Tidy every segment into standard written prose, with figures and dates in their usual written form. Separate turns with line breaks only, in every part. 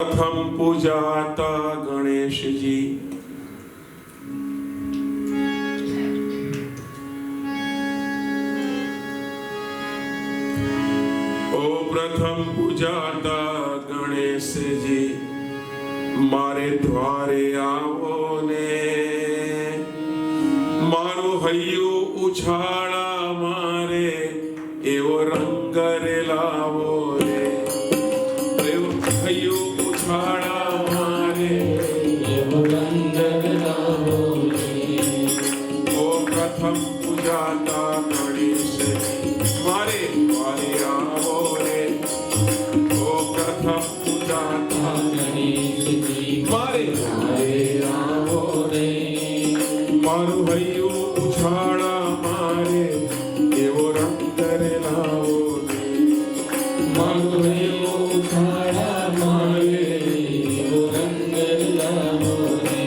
પ્રથમ પૂજાતા ગણેશજી, ઓ પ્રથમ પૂજાતા ગણેશજી, મારે દ્વારે આવો ને મારું હૈયું ઉછાળા મારે એવો રંગ રે લાવો રે, એવો હૈયું ઉછાળા મારે એવો રંગ લાવો રે, ઓ પ્રથમ પૂજાતા ગણેશજી, મારે દ્વારે આવો રે, ઓ પ્રથમ પૂજાતા ગણેશજી, મારે દ્વારે આવો રે, મારું હૈયું ઉછાળા મારે એવો રંગ રે લાવો રે, મારું હૈયું ઉછાળા મારે એવો રંગ લાવો રે.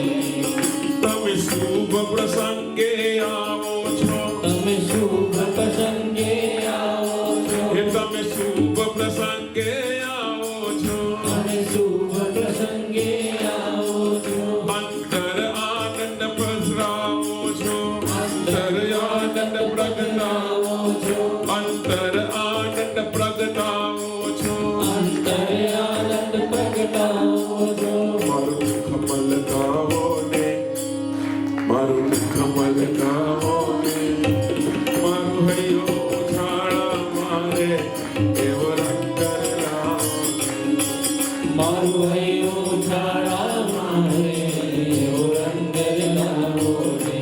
તમે શુભ પ્રસંગે આવો છો,
તમે શુભ પ્રસંગે આવો છો,
તમે શુભ પ્રસંગે આવો છો,
તમે શુભ પ્રસંગે આવો છો,
અંતર આનંદ પ્રસરાવો છો, અંતર આનંદ પ્રગટાવો છો, અંતર આનંદ પ્રગટાવો છો,
અંતર આનંદ પ્રગટાવો છો.
મારું કમલ ગાવો ને, મારું કમલ ગાવો ને, મારું હૈયું ઉછાળા મારે એવો રંગ લાવો,
મારું હૈયું ઉછાળા મારે એવો રંગ લાવો રે.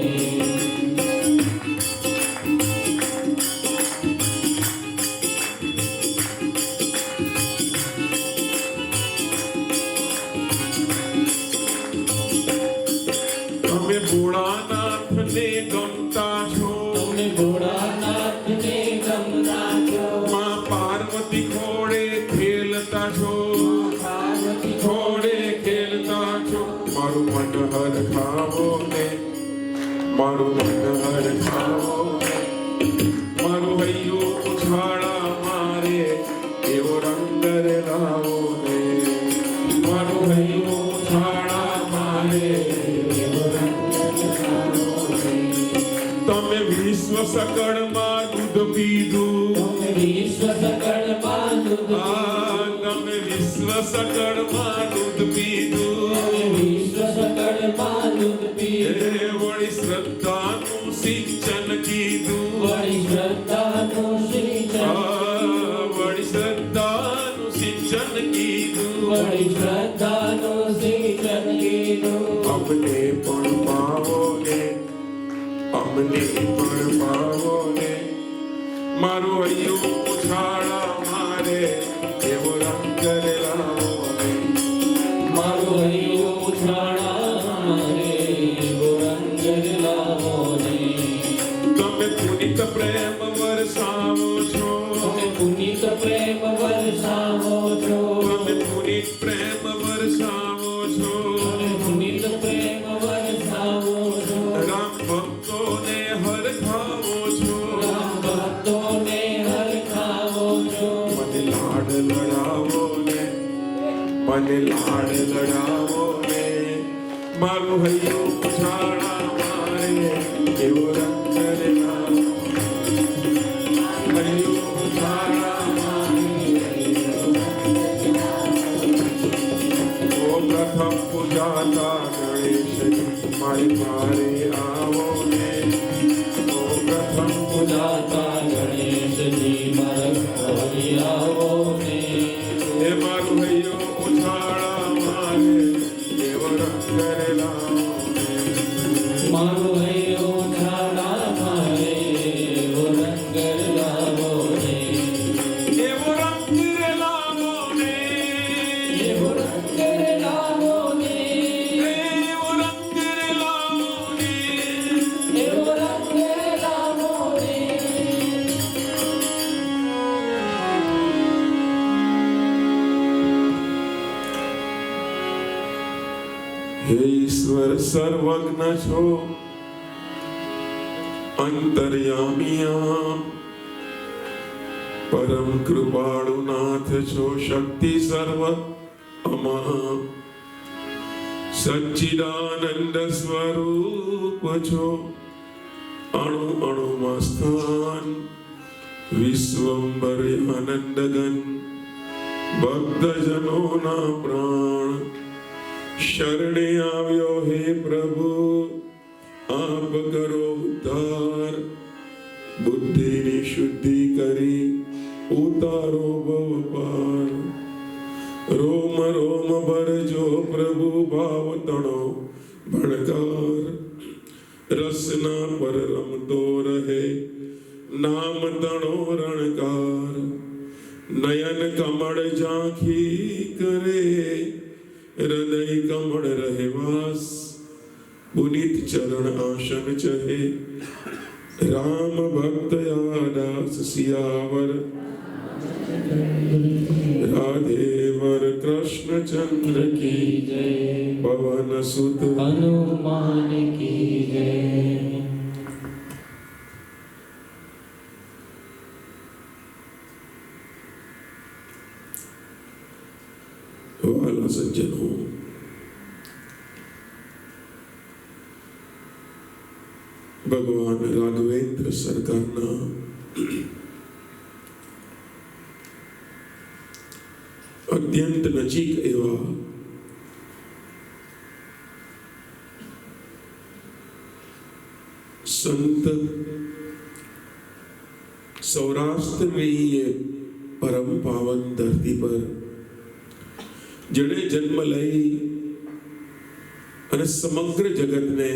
તમે ભોળાનાથને ગમતા છો,
તમે ભોળાનાથને ગમતા છો,
માં પાર્વતી ખોડે ખેલતા છો,
પાર્વતી
ખોડે ખેલતા છો, મારું મન હર ખાવો ને, મારું મન હર ખાવો ને, મારું હૈયું ઉછાળા મારે એવો રંગ રે લાવો ને, મારું હૈયું ઉછાળા મારે એવો રંગ લાવો ને. તમે વિશ્વ સકળમાં દૂધ પીધું,
તમે વિશ્વ સકળમાં દૂધ
તમે વિશ્વ સકળમાં દૂધ પીધું,
તમે વિશ્વ સકળમાં દૂધ પીધું,
એ વળી શ્રદ્ધાનું સિંચન કીધું,
વળી શ્રદ્ધાનું સિંચન,
વળી શ્રદ્ધાનું સિંચન કીધું,
વળી શ્રદ્ધાનું સિંચન કીધું.
અમને પણ પાવો ને, અમને પણ પાવો ને, મારું હૈયું ઉછાળા મારે એવો રંગ રે લાવો ને,
મારું હૈયું ઉછાળા મારે એવો રંગ લાવો રે.
તમે પુનિત પ્રેમ વરસાવો છો,
તમે પુનિત પ્રેમ વરસાવો છો,
તમે પુનિત પ્રેમ વરસાવો છો,
તમે પુનિત પ્રેમ વરસાવો છો,
રામ ભક્તોને હરખાવો છો,
રામ ભક્તોને હરખાવો છો.
મને લાડ લડાવો ને, મને લાડ લડાવો ને, મારું હૈયું ઉછાળા મારે એવો રંગ રે લાવો, હૈયું ઉછાળા મારે એવો રંગ લાવો. ઓ પ્રથમ પૂજાતા ગણેશજી, મારી મારે આવો ને, ઓ પ્રથમ
પૂજાતા ગણેશજી મારા ઘરે આવો ને,
એ મારું હૈયું ઉછાળા મારે એવો રંગ રે લાવો ને,
મારું હૈયું ઉછાળા મારે એવો રંગ લાવો ને,
એવો રંગ રે લાવો ને,
એવો રંગ લાવો ને,
એવો રંગ રે લાવો ને.
એવો રંગ લાવો ને.
હે ઈશ્વર સર્વજ્ઞ છો, અંતર્યામી પરમ કૃપાળુ નાથ છો, શક્તિ સર્વ અમા સચ્ચિદાનંદ સ્વરૂપ છો, અણુ અણુમાં સ્થાન વિશ્વંભર આનંદ ગન, ભક્તજનોના પ્રાણ શરણે આવ્યો હે પ્રભુ, આપ કરો ઉદ્ધાર, બુદ્ધિની શુદ્ધિ કરી ઉતારો ભવ પાર. રોમ રોમ ભરજો પ્રભુ ભાવ તણો ભણકાર, રસના પર રમતો રહે નામ તણો રણકાર. નયન કમળ ઝાંખી કરે હૃદય કમળ રહે વાસ, પુનિત ચરણ આસન ચહે રામ ભક્ત દાસ. સિયાવર રાધેવર કૃષ્ણ ચંદ્ર
की जय,
પવન સુત
हनुमान की जय.
વાલા સજ્જનો, ભગવાન રાઘવેન્દ્ર સરકારના અત્યંત નજીક એવા સંત સૌરાષ્ટ્રની એ પરમ પાવન ધરતી પર જેણે જન્મ લઈ અને સમગ્ર જગતને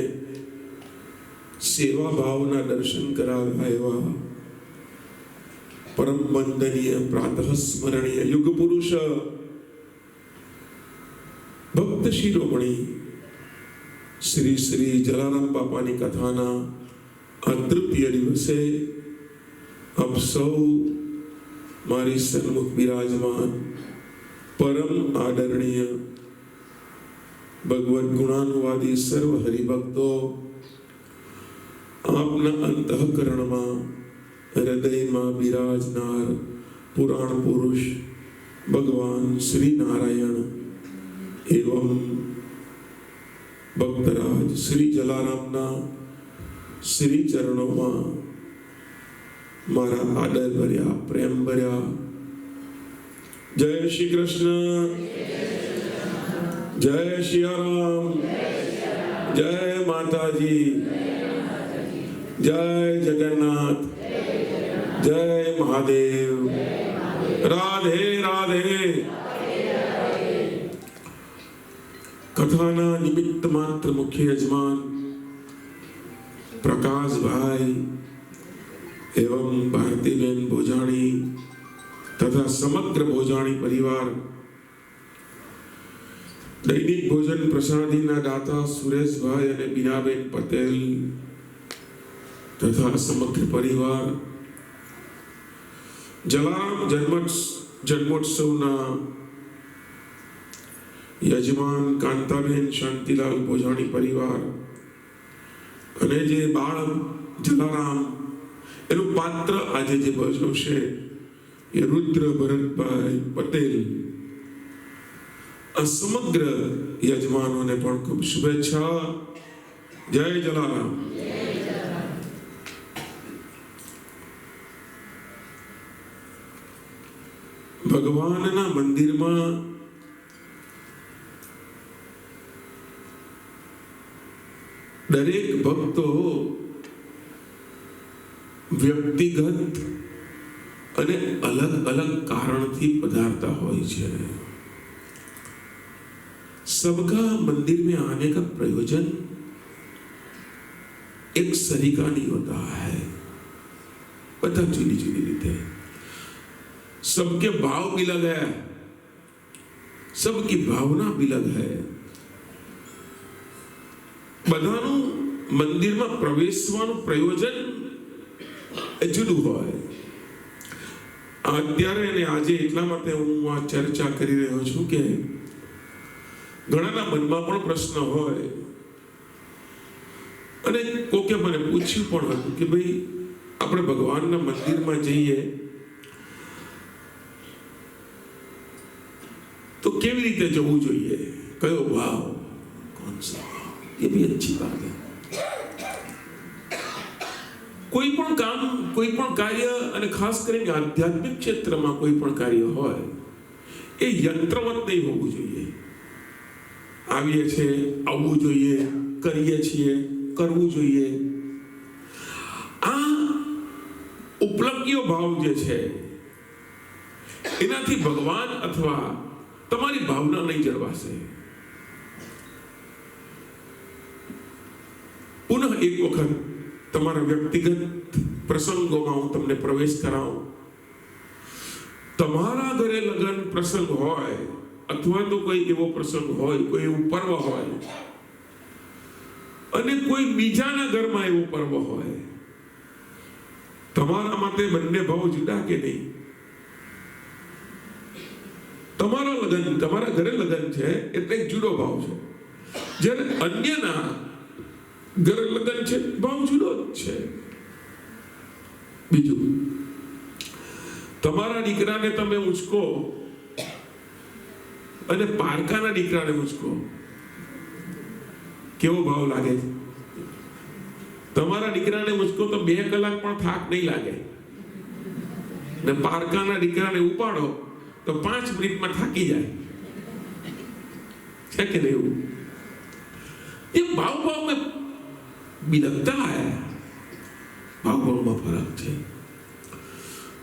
સેવા ભાવના દર્શન કરાવ્યા એવા પરમ વંદનીય પ્રાતઃ સ્મરણીય યુગ પુરુષ ભક્ત શિરોમણી શ્રી શ્રી જલારામ બાપાની કથાના આ તૃતીય દિવસે આપ સૌ મારી સન્મુખ બિરાજમાન પરમ આદરણીય ભગવદ ગુણાનુવાદી સર્વ હરિભક્તો, આપના અંતઃકરણમાં હૃદયમાં બિરાજનાર પુરાણ પુરુષ ભગવાન શ્રી નારાયણ એવં ભક્તરાજ શ્રી જલારામના શ્રી ચરણોમાં મારા આદર ભર્યા પ્રેમ ભર્યા જય શ્રી કૃષ્ણ, જય સિયારામ, જય માતાજી, જય જગન્નાથ, જય મહાદેવ, રાધે રાધે. કથાના નિમિત્ત માત્ર મુખ્ય યજમાન પ્રકાશભાઈ એવં ભારતીબેન ભોજાણી તથા સમગ્ર ભોજાણી પરિવાર, દૈનિક ભોજન પ્રસાદીના દાતા સુરેશભાઈ અને બીનાબેન પટેલ તથા સમગ્ર પરિવાર, જલારામ જન્મોત્સવના યજમાન કાંતાબેન શાંતિલાલ ભોજાણી પરિવાર અને જે બાળ જલારામ એનું પાત્ર આજે જે ભજવશે એ રુદ્ર ભરતભાઈ પટેલ, આ સમગ્ર યજમાનોને પણ ખૂબ શુભેચ્છા. જય જલારામ. ભગવાનના મંદિરમાં દરેક ભક્તો વ્યક્તિગત અને અલગ અલગ કારણથી પધારता હોય છે. सबका मंदिर में आने का प्रयोजन एक सरीका नहीं होता है, બધા જુદી જુદી રીતે सबके भाव भी अलग है, सबकी भावना भी अलग है. બધાનું મંદિરમાં પ્રવેશવાનું પ્રયોજન જુદું હોય. અત્યારે અને આજે એટલા માટે હું આ ચર્ચા કરી રહ્યો છું કે ઘણાના મનમાં પણ પ્રશ્ન હોય અને કોકે મને પૂછ્યું પણ હતું કે ભાઈ આપણે ભગવાનના મંદિરમાં જઈએ તો કેવી રીતે જવું જોઈએ, કયો ભાવ, कौन सा भाव, ये भी अच्छी बात है. કોઈ પણ કામ, કોઈ પણ કાર્ય, અને ખાસ કરીને આધ્યાત્મિક ક્ષેત્રમાં કોઈ પણ કાર્ય હોય એ યંત્રવત નહીં હોવું જોઈએ. આવીએ છે, આવવું જોઈએ, કરીએ છીએ, કરવું જોઈએ. આ ઉપલબ્ધિઓ ભાવ જે છે એનાથી ભગવાન અથવા તમારી ભાવના નહીં જળવાશે. પુનઃ એક વખત તમારા વ્યક્તિગત પ્રસંગોમાં હું તમને પ્રવેશ કરાવું. તમારા ઘરે લગ્ન પ્રસંગ હોય અથવા તો કોઈ એવો પ્રસંગ હોય, કોઈ એવું પર્વ હોય, અને કોઈ બીજાના ઘરમાં એવો પર્વ હોય, તમારા માટે બંને ભાવ જુદા કે નહીં? તમારા લગ્ન, તમારા ઘરે લગ્ન છે એટલે એક જુદો ભાવ છે, જ્યારે અન્યના ઘરે લગ્ન છે ભાવ જુદો જ છે. બીજું, તમારા દીકરાને તમે ઉચકો અને પારકાના દીકરાને ઉચકો, કેવો ભાવ લાગે છે? તમારા દીકરાને ઉચકો તો 2 કલાક પણ થાક નહીં લાગે, ને પારકાના દીકરાને ઉપાડો તો 5 મિનિટમાં થાકી જાય છે કે નહીં? ये भाव भाव में बिलकता है, भाव भाव में फर्क છે.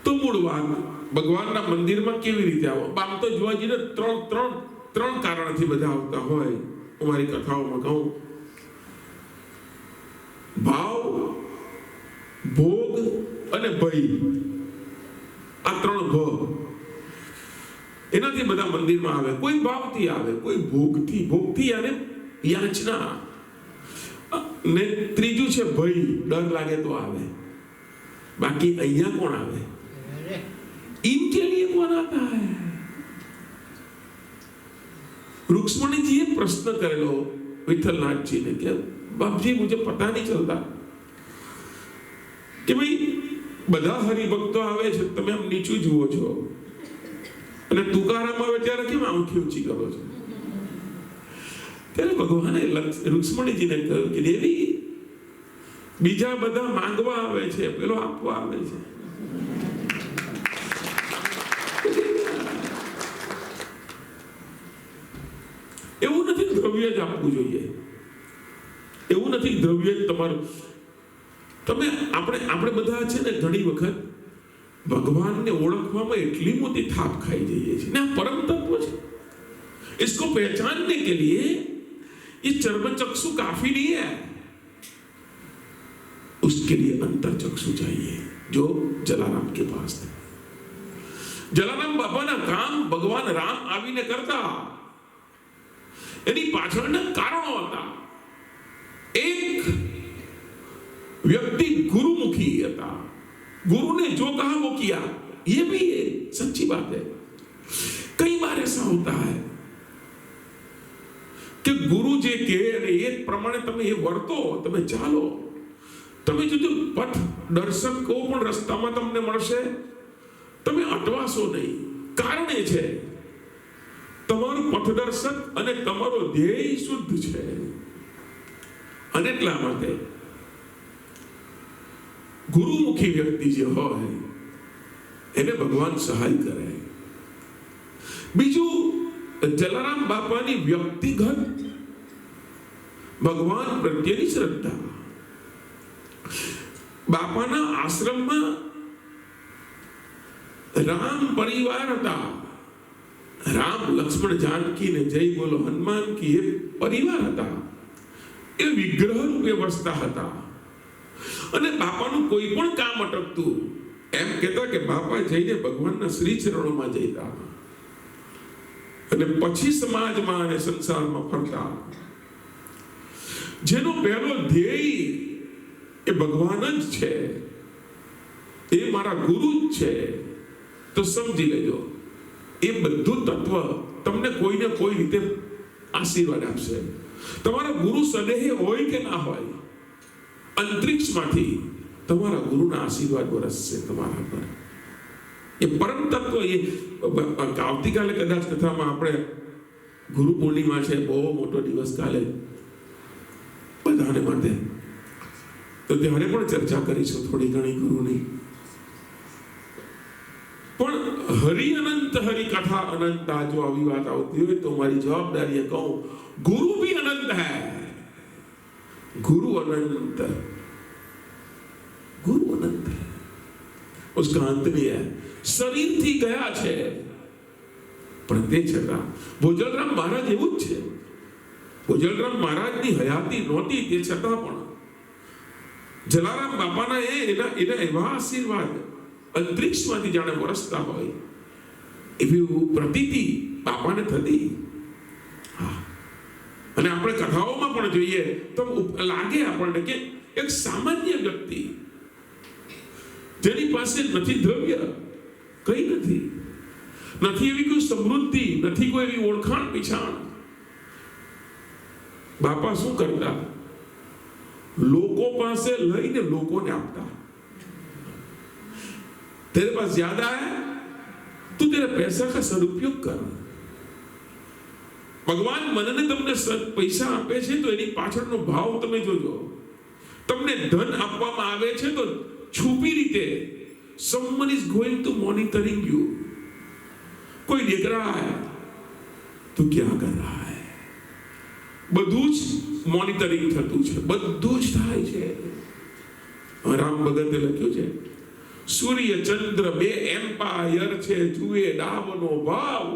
તો મૂળ વાત, ભગવાનના મંદિરમાં કેવી રીતે આવો? આમ તો જોવા જઈએ ત્રણ કારણથી બધા આવતા હોય. હું મારી કથાઓમાં કહું, ભાવ, ભોગ અને ભય, આ 3 ભ, એનાથી બધા મંદિરમાં આવે. કોઈ ભાવથી આવે, કોઈ ભોગથી અને યાચના, ને ત્રીજું છે ભય, ડર લાગે તો આવે. બાકી અહીંયા કોણ આવે? इनके लिए कौन आता है? रुक्मणी जी ये प्रश्न करेलो विठलनाथ जी ने कि बाप जी मुझे पता नहीं चलता कि भाई બધા હરિભક્તો આવે છે, તમે આમ નીચું જુઓ છો, અને તુકારામ આવે ત્યારે કેમ આંખી ઊંચી કરો છો? ત્યારે ભગવાને રૂક્ષ્મણીજીને કહ્યું કે દેવી, બીજા બધા માંગવા આવે છે, પેલો આપવા આવે છે. એવું નથી દ્રવ્ય જ આપવું જોઈએ, એવું નથી દ્રવ્ય જ તમારું. તમે આપણે બધા છે ને ઘણી વખત ભગવાનને ઓળખવામાં એટલી મોટી થાપ ખાઈ જઈએ છીએ ને આ પરમ તત્વ છે. इसको पहचानने के लिए ये चर्म चक्षु काफी नहीं है, उसके लिए अंतर चक्षु चाहिए जो जलाराम के पास था. जलाराम बापाના કામ ભગવાન રામ આવીને કરતા, એની પાછળના કારણો હતા. એક व्यक्ति गुरुमुखी था, गुरु ने जो कहा वो किया. ये भी है, सच्ची बात है. कई बार ऐसा होता है કે ગુરુ જે કહે અને એ પ્રમાણે તમે એ વર્તો, તમે ચાલો. તમે જો પથ દર્શક કોઈ પણ રસ્તામાં તમને મળશે, તમે અટવાશો નહીં. કારણ એ છે તમારું પથદર્શક અને તમારો ધ્યેય શુદ્ધ છે. અને એટલા માટે ગુરુમુખી વ્યક્તિ જે હોય એને ભગવાન સહાય કરે. બીજું, જલારામ બાપાની વ્યક્તિગત ભગવાન પ્રત્યેની શ્રદ્ધા. બાપાના આશ્રમમાં રામ પરિવાર હતા. રામ, લક્ષ્મણ, જાનકી ને જય બોલો હનુમાન કી એ પરિવાર હતા. એ વિગ્રહ રૂપે વસતા હતા. અને બાપાનું કોઈ પણ કામ અટકતું, એમ કહેતા કે બાપા જઈને ભગવાનના શ્રી ચરણોમાં જતા, અને પછી સમાજમાં અને સંસારમાં ફરતા. જેનો પહેલો ધ્યેય એ ભગવાન જ છે, એ મારા ગુરુ જ છે, તો સમજી લેજો એ બધું તત્વ તમને કોઈને કોઈ રીતે આશીર્વાદ આપશે. તમારા ગુરુ સદેહ હોય કે ના હોય, અંતરિક્ષમાંથી તમારા ગુરુના આશીર્વાદ વરસશે તમારા પર. એ પરમ તત્વ, એ આવતીકાલે કદાચ કથામાં આપણે ગુરુ પૂર્ણિમા છે, બહુ મોટો દિવસ કાલે બધાને માટે, તો ત્યારે પણ ચર્ચા કરીશું થોડી ઘણી ગુરુની. પણ હરિ અનંત હરિ કથા અનંત, આ જો આવી વાત આવતી હોય તો મારી જવાબદારી એ કહું, गुरु भी अनंत है, गुरु अनंत, गुरु अनंत है, उसका अंत नहीं है. शरीर थी गया છે, પણ તે છતાં ભોજલરામ મહારાજ એવું જ છે. ભોજલરામ મહારાજની હયાતી નહોતી, તે છતાં પણ જલારામ બાપાના એના એવા આશીર્વાદ અંતરિક્ષમાંથી જાણે વરસતા હોય એવી પ્રતીતિ બાપાને થતી. અને આપણે કથાઓમાં પણ જોઈએ તો લાગે આપણને કે એક સામાન્ય વ્યક્તિ જેની પાસે નથી દ્રવ્ય, કઈ નથી એવી કોઈ સમૃદ્ધિ, નથી કોઈ એવી ઓળખાણ પીછાણ, બાપા શું કરતા? લોકો પાસે લઈને લોકોને આપતા. तेरे पास ज्यादा है तो तेरे पैसा का सदुपयोग कर. ભગવાન મનને તમને પૈસા આપે છે તો એની પાછળનો ભાવ તમે જોજો. તમને ધન આપવામાં આવે છે તો છુપી રીતે someone is going to monitoring you. कोई देख रहा है तो क्या कर रहा है, બધું જ મોનિટરિંગ થતું છે, બધું જ થાય છે. રામ ભગતે લખ્યું છે, સૂર્ય ચંદ્ર બે એમ્પાયર છે, જુએ ડાવનો ભાવ,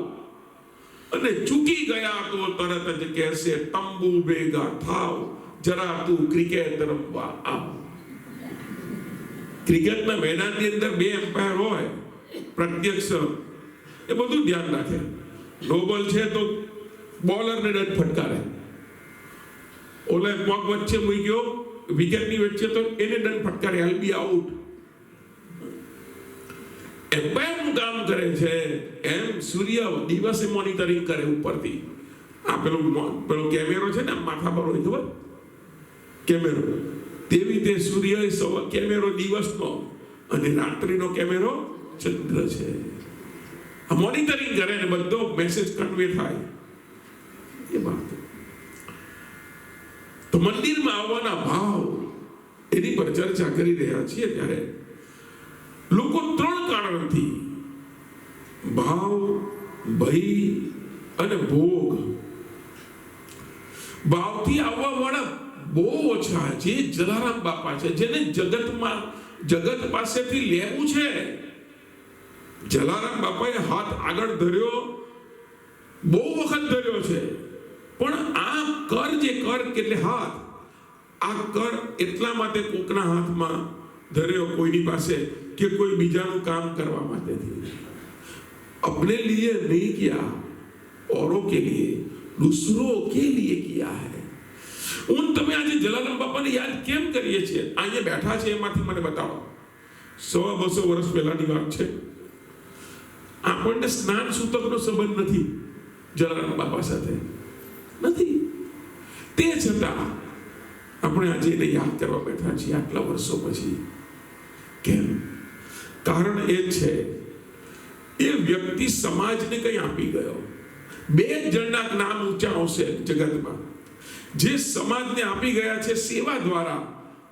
અને ચૂકી ગયા તો તરત જ કહેશે તંબુ ભેગા થાવ, જરા તું ક્રિકેટ રમવા આવ. ક્રિકેટના મેદાનની અંદર બે એમ્પાયર હોય, પ્રત્યક્ષ એ બધું ધ્યાન રાખે. નો બોલ છે તો બોલરને ડટ ફટકારે, ઓલે પગ વચ્ચે મૂક્યો વિકેટની વચ્ચે તો એને ડટ ફટકારે, આઈ બી આઉટ. એમ્પાયરનું કામ કરે છે એમ સૂર્ય દિવસે મોનિટરિંગ કરે ઉપરથી. આ પેલો કેમેરો છે ને માથા પર હોય, ખબર કેમેરો, તેવી રીતે સૂર્ય કેમેરો દિવસનો અને રાત્રિનો કેમેરો ચંદ્ર છે. આ મોનિટરિંગ કરે ને બધો મેસેજ કન્વે થાય. એ વાત તો મંદિરમાં આવવાના ભાવ એની પર ચર્ચા કરી રહ્યા છીએ ત્યારે લોકો ત્રણ કારણથી ભાવ, ભય અને ભોગ, ભાવથી આવવા વાળા બહુ ઓછા. જે જલારામ બાપા છે, જેને જગત પાસેથી લેવું છે, જલારામ બાપાએ હાથ આગળ ધર્યો, બહુ વખત ધર્યો છે, પણ આ કર જે કર એટલે હાથ, આ કર એટલા માટે કોકના હાથમાં ધર્યો, કોઈની પાસે कि कोई बीजाનું કામ કરવા માટે थी. अपने लिए नहीं किया, औरों के लिए, दूसरों के लिए किया है. उन તમે આજે જલારામ બાપાને યાદ કેમ કરીએ છીએ? અહીંયા બેઠા છે એમાંથી મને બતાવો. 100-200 વર્ષ પહેલાની વાત છે. આપણને સ્નાન સૂતકનો સંબંધ નથી જલારામ બાપા સાથે, નથી. તે છતાં આપણે આજે એને યાદ કરવા બેઠા છીએ આટલા વર્ષો પછી. કેમ? કારણ એ છે એ વ્યક્તિ સમાજને કંઈ આપી ગયો. બે જણના નામ ઊંચા આવશે જગતમાં. જે સમાજને આપી ગયા છે સેવા દ્વારા,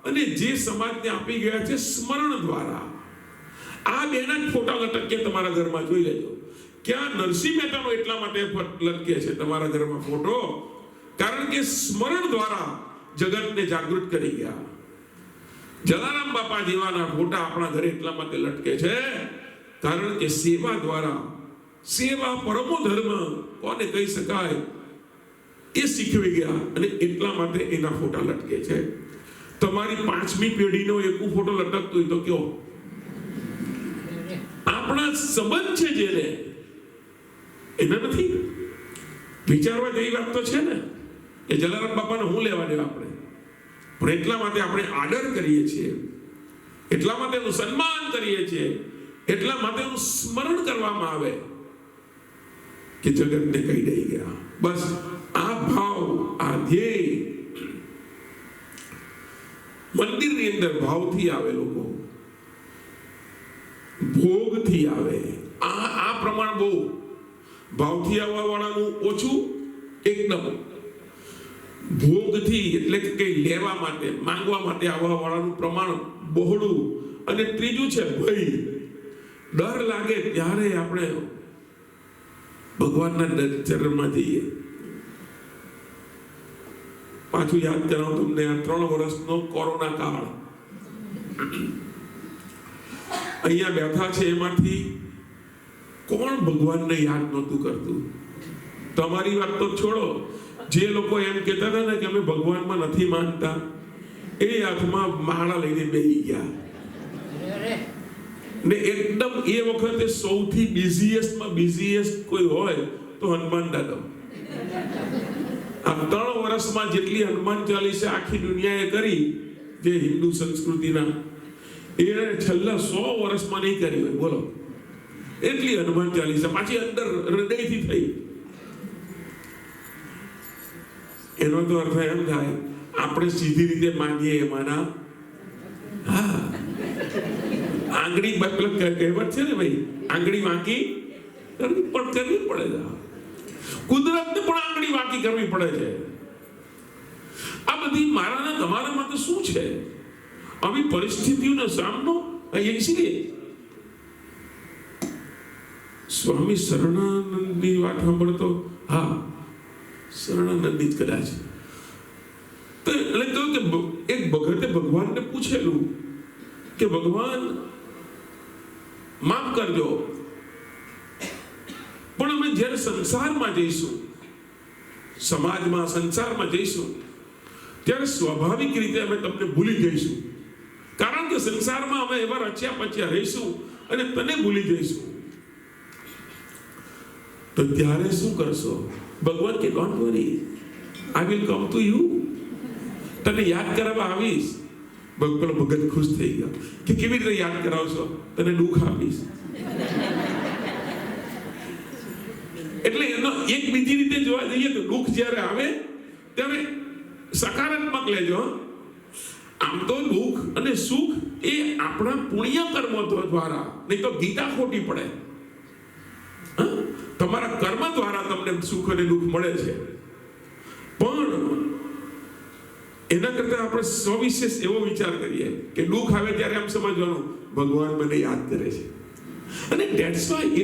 અને જે સમાજને આપી ગયા છે સ્મરણ દ્વારા. આ બેના જ ફોટા લટકે તમારા ઘરમાં, જોઈ લેજો. ક્યાં નરસિંહ મહેતાનો એટલા માટે લટકે છે તમારા ઘરમાં ફોટો, કારણ કે સ્મરણ દ્વારા જગતને જાગૃત કરી ગયા. જલારામ બાપા જેવાના ફોટા આપણા ઘરે એટલા માટે લટકે છે કારણ કે સેવા દ્વારા, સેવા પરમો ધર્મ કોને કહી શકાય એ શીખવી ગયા, અને એટલા માટે એના ફોટા લટકે છે. તમારી 5મી પેઢીનો એક ફોટો લટકતો હોય તો કયો? આપણા સંબંધ છે જેને, એના નથી. વિચારવા જેવી વાત તો છે ને કે જલારામ બાપાને હું લેવા દેવા આપણે, પણ એટલા માટે આપણે આદર કરીએ છીએ, એટલા માટે એનું સન્માન કરીએ છીએ, એટલા માટે એનું સ્મરણ કરવામાં આવે કે જગતને કહી દઈ ગયા. બસ આ ભાવ, આ ધ્યેય મંદિરની અંદર ભાવથી આવે, લોકો ભોગથી આવે. આ પ્રમાણ બહુ ભાવથી આવવા વાળાનું ઓછું એકદમ ભોગથી એટલે કે કંઈ લેવા માટે માંગવા માટે આવવા વાળાનું પ્રમાણ બહોળું. અને ત્રીજું છે ભય. ડર લાગે ત્યારે આપણે ભગવાનના ચરણમાં જઈએ. પાછું યાદ કરાવું તમને આ 3 વર્ષનો કોરોના કાળ અહીંયા બેઠા છે એમાંથી કોણ ભગવાનને યાદ નહોતું કરતું? તમારી વાત તો છોડો, જે લોકો એમ કહેતા હતા ને કે અમે ભગવાનમાં નથી માનતા એ હાથમાં માળા લઈને બેસી ગયા ને એકદમ એ વખતે સૌથી બિઝીએસ્ટ કોઈ હોય તો હનુમાન દાદા. આ 3 વર્ષમાં જેટલી હનુમાન ચાલીસા આખી દુનિયાએ કરી જે હિન્દુ સંસ્કૃતિના એ છેલ્લા 100 વર્ષમાં નહીં કરી હોય. બોલો, એટલી હનુમાન ચાલીસા પાછી અંદર હૃદયથી થઈ. એનો તો અર્થ એમ થાય આપણે સીધી રીતે માંગીએ એમાંના હા આંગળી કહેવત છે ને ભાઈ, આંગળી વાંકી કરવી પડે છે. કુદરતને પણ આંગળી વાંકી કરવી પડે છે. આ બધી મારાના તમારા માટે શું છે? આવી પરિસ્થિતિઓનો સામનો ઇસીલિए સ્વામી શરણાનંદની વાત સાંભળતો, હા શરણાનંદની જ કદાચ, તો એટલે કહ્યું કે એક ભગતે ભગવાનને પૂછેલું કે ભગવાન માફ કરજો, પણ અમે જ્યારે સંસારમાં જઈશું, સમાજમાં સંસારમાં જઈશું ત્યારે સ્વાભાવિક રીતે અમે તમને ભૂલી જઈશું, કારણ કે સંસારમાં અમે એવા રચ્યા પચ્યા રહીશું અને તને ભૂલી જઈશું. તો ત્યારે શું કરશો? ભગવાન કે don't worry, I will come to you. તને યાદ કરાવવા આવીશ. પેલો ભગત ખુશ થઈ ગયો કે કેવી રીતે યાદ કરાવશો? તને દુઃખ આપીશ. એટલે એનો એક બીજી રીતે જોવા જઈએ તો દુઃખ જ્યારે આવે ત્યારે સકારાત્મક લેજો. આમ તો દુઃખ અને સુખ એ આપણા પુણ્ય કર્મો દ્વારા, નહીં તો ગીતા ખોટી પડે. તમારા કર્મ દ્વારા તમને સુખ અને દુઃખ મળે છે, પણ એના કરતા આપણે સવિશેષ એવો વિચાર કરીએ કે દુઃખ આવે ત્યારે આમ સમજવાનું ભગવાન મને યાદ કરે છે. અને ધેટ્સ વાય